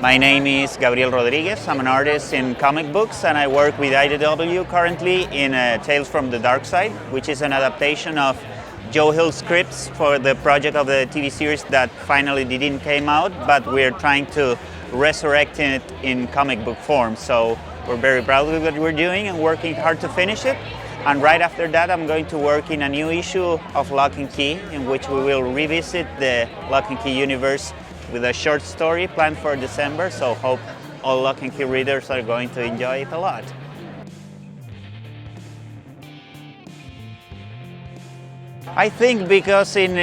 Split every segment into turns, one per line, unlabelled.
My name is Gabriel Rodriguez. I'm an artist in comic books and I work with IDW currently in Tales from the Dark Side, which is an adaptation of Joe Hill's scripts for the project of the TV series that finally didn't came out, but we're trying to resurrect it in comic book form. So we're very proud of what we're doing and working hard to finish it. And right after that, I'm going to work in a new issue of Locke and Key, in which we will revisit the Locke and Key universe with a short story planned for December. So hope all Locke and Key readers are going to enjoy it a lot. I think because in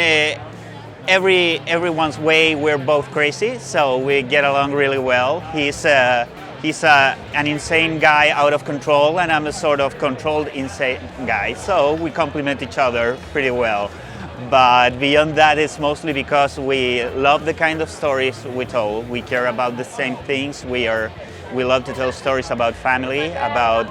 everyone's way, we're both crazy, so we get along really well. He's an insane guy out of control, and I'm a sort of controlled insane guy, so we complement each other pretty well. But beyond that, it's mostly because we love the kind of stories we tell. We care about the same things. We love to tell stories about family, about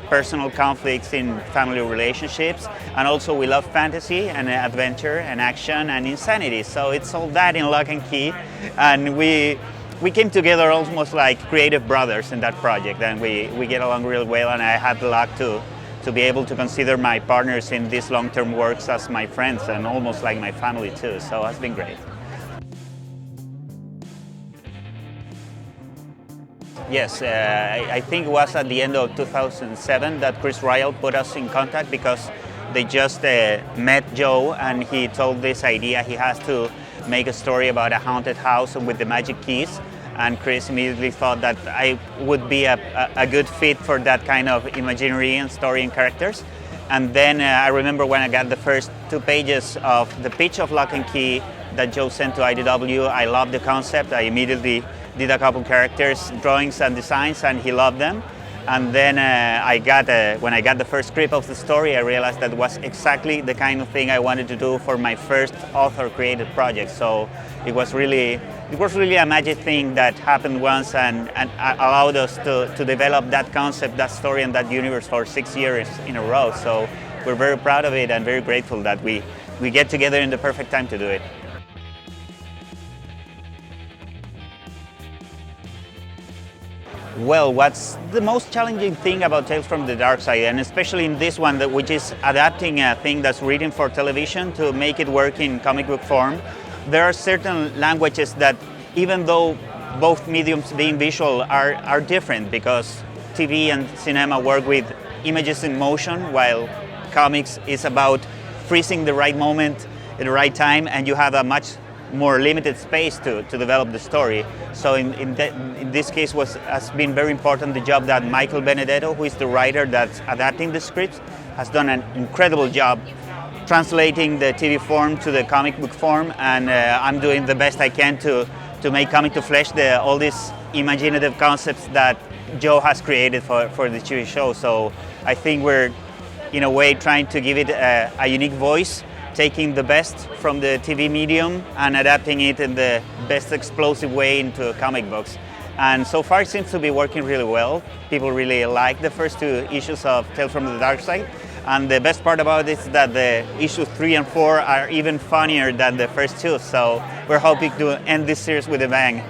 personal conflicts in family relationships, and also we love fantasy and adventure and action and insanity. So it's all that in Locke and Key, and we came together almost like creative brothers in that project, and we get along real well, and I had the luck to be able to consider my partners in these long-term works as my friends and almost like my family too, so it's been great. Yes, I think it was at the end of 2007 that Chris Ryall put us in contact because they just met Joe and he told this idea he has to make a story about a haunted house with the magic keys, and Chris immediately thought that I would be a good fit for that kind of imaginary and story and characters. And then I remember when I got the first 2 pages of the pitch of Locke and Key that Joe sent to IDW, I loved the concept. I immediately did a couple characters, drawings and designs, and he loved them. And then when I got the first script of the story, I realized that was exactly the kind of thing I wanted to do for my first author-created project. So it was really a magic thing that happened once and allowed us to develop that concept, that story, and that universe for 6 years in a row. So we're very proud of it and very grateful that we get together in the perfect time to do it. Well, what's the most challenging thing about Tales from the Dark Side, and especially in this one, which is adapting a thing that's written for television to make it work in comic book form, there are certain languages that, even though both mediums being visual are different, because TV and cinema work with images in motion, while comics is about freezing the right moment at the right time, and you have a much more limited space to develop the story. So in this case has been very important the job that Michael Benedetto, who is the writer that's adapting the scripts, has done an incredible job translating the TV form to the comic book form, and I'm doing the best I can to make Coming to Flesh all these imaginative concepts that Joe has created for the TV show. So I think we're in a way trying to give it a unique voice, taking the best from the TV medium and adapting it in the best explosive way into comic books. And so far it seems to be working really well. People really like the first 2 issues of Tales from the Dark Side. And the best part about it is that the issues 3 and 4 are even funnier than the first 2. So we're hoping to end this series with a bang.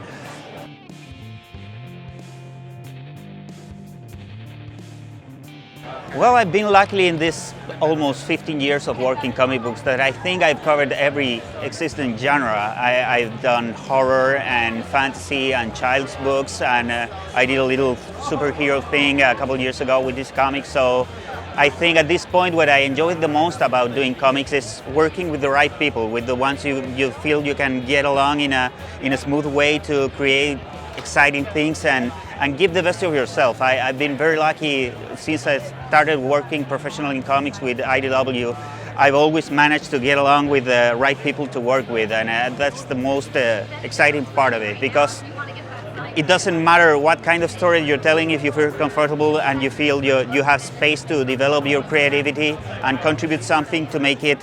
Well, I've been lucky in this almost 15 years of working comic books that I think I've covered every existing genre. I've done horror and fantasy and child's books, and I did a little superhero thing a couple years ago with this comic. So I think at this point what I enjoy the most about doing comics is working with the right people, with the ones you feel you can get along in a smooth way to create exciting things and give the best of yourself. I've been very lucky since I started working professionally in comics with IDW. I've always managed to get along with the right people to work with, and that's the most exciting part of it, because it doesn't matter what kind of story you're telling if you feel comfortable and you feel you have space to develop your creativity and contribute something to make it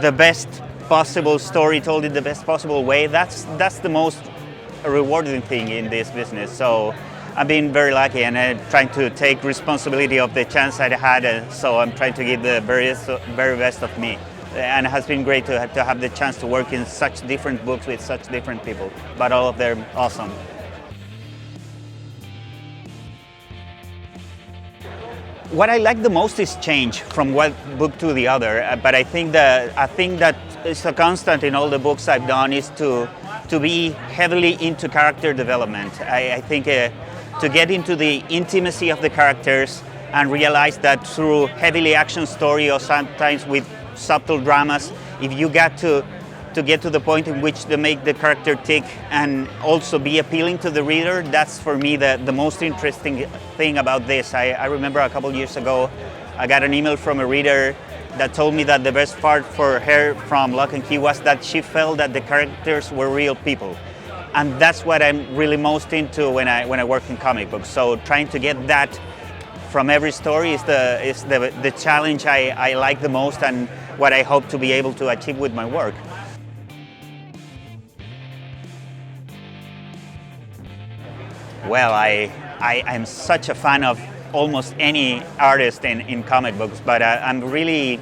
the best possible story told in the best possible way. That's the most rewarding thing in this business. So I've been very lucky, and I'm trying to take responsibility of the chance I had, so I'm trying to give the very best of me. And it has been great to have the chance to work in such different books with such different people, but all of them awesome. What I like the most is change from one book to the other. But I think that is a constant in all the books I've done is to be heavily into character development. I think to get into the intimacy of the characters and realize that through heavily action story or sometimes with subtle dramas, if you get to get to the point in which to make the character tick and also be appealing to the reader, that's for me the most interesting thing about this. I remember a couple years ago, I got an email from a reader that told me that the best part for her from Locke and Key was that she felt that the characters were real people. And that's what I'm really most into when I work in comic books. So trying to get that from every story is the challenge I like the most and what I hope to be able to achieve with my work. Well, I'm such a fan of almost any artist in comic books, but I'm really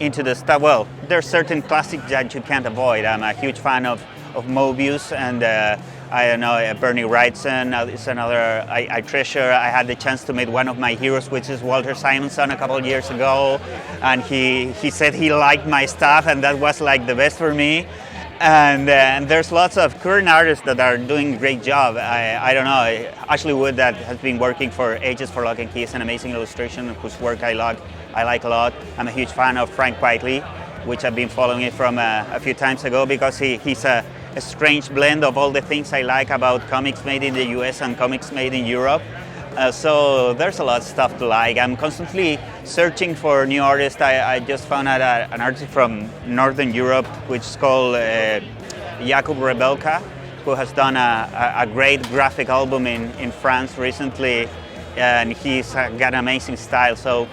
into the stuff. Well, there's certain classics that you can't avoid. I'm a huge fan of Mobius, and I don't know, Bernie Wrightson is another I treasure. I had the chance to meet one of my heroes, which is Walter Simonson, a couple of years ago, and he said he liked my stuff, and that was like the best for me. And there's lots of current artists that are doing a great job. I don't know, Ashley Wood, that has been working for ages for Locke and Key, is an amazing illustration whose work I like a lot. I'm a huge fan of Frank Whiteley, which I've been following it from a few times ago because he's a strange blend of all the things I like about comics made in the US and comics made in Europe. So there's a lot of stuff to like. I'm constantly searching for new artists. I just found out an artist from Northern Europe, which is called Jakub Rebelka, who has done a great graphic album in France recently, and he's got an amazing style. So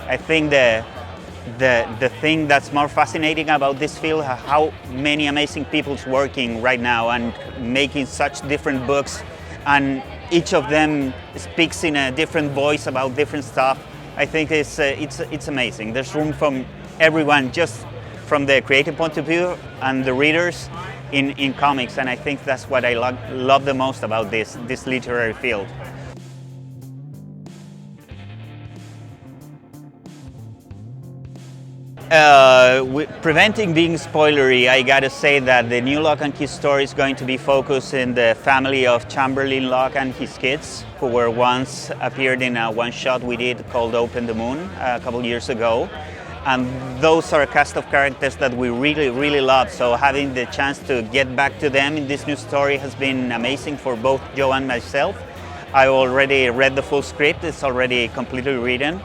I think the thing that's more fascinating about this field, how many amazing people's working right now and making such different books, and each of them speaks in a different voice about different stuff. I think it's amazing. There's room from everyone, just from the creative point of view and the readers in comics, and I think that's what I love the most about this literary field. Preventing being spoilery, I gotta say that the new Locke and Key story is going to be focused in the family of Chamberlain Locke and his kids, who were once appeared in a one-shot we did called Open the Moon a couple years ago. And those are a cast of characters that we really love, so having the chance to get back to them in this new story has been amazing for both Joe and myself. I already read the full script, it's already completely written.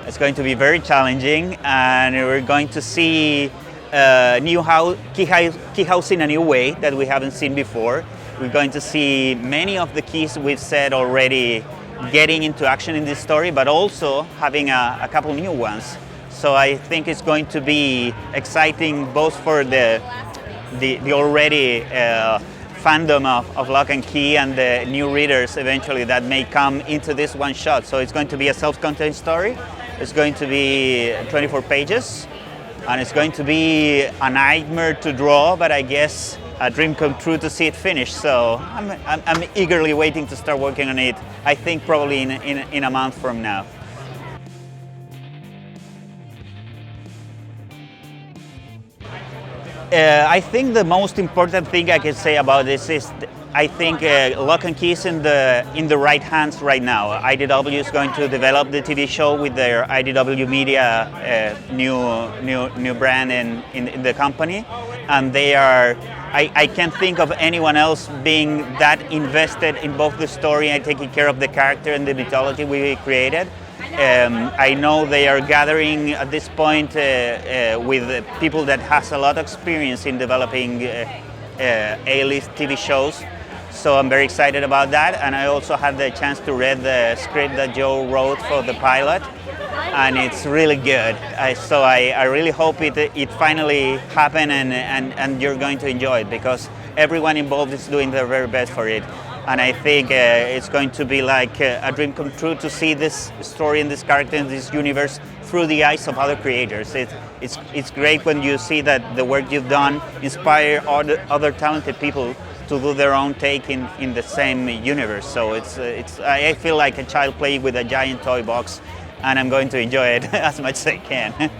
It's going to be very challenging, and we're going to see key house in a new way that we haven't seen before. We're going to see many of the keys we've said already getting into action in this story, but also having a couple new ones. So I think it's going to be exciting both for the already fandom of Locke and Key and the new readers eventually that may come into this one shot. So it's going to be a self-contained story. It's going to be 24 pages, and it's going to be a nightmare to draw, but I guess a dream come true to see it finished. So I'm eagerly waiting to start working on it. I think probably in a month from now. I think the most important thing I can say about this is I think Locke and Key is in the right hands right now. IDW is going to develop the TV show with their IDW Media new brand in the company, and they are. I can't think of anyone else being that invested in both the story and taking care of the character and the mythology we created. I know they are gathering at this point with people that has a lot of experience in developing A-list TV shows. So I'm very excited about that, and I also had the chance to read the script that Joe wrote for the pilot, and it's really good. So I really hope it finally happens and you're going to enjoy it, because everyone involved is doing their very best for it. And I think it's going to be like a dream come true to see this story and this character in this universe through the eyes of other creators. It's great when you see that the work you've done inspire other talented people to do their own take in the same universe. So I feel like a child playing with a giant toy box and I'm going to enjoy it as much as I can.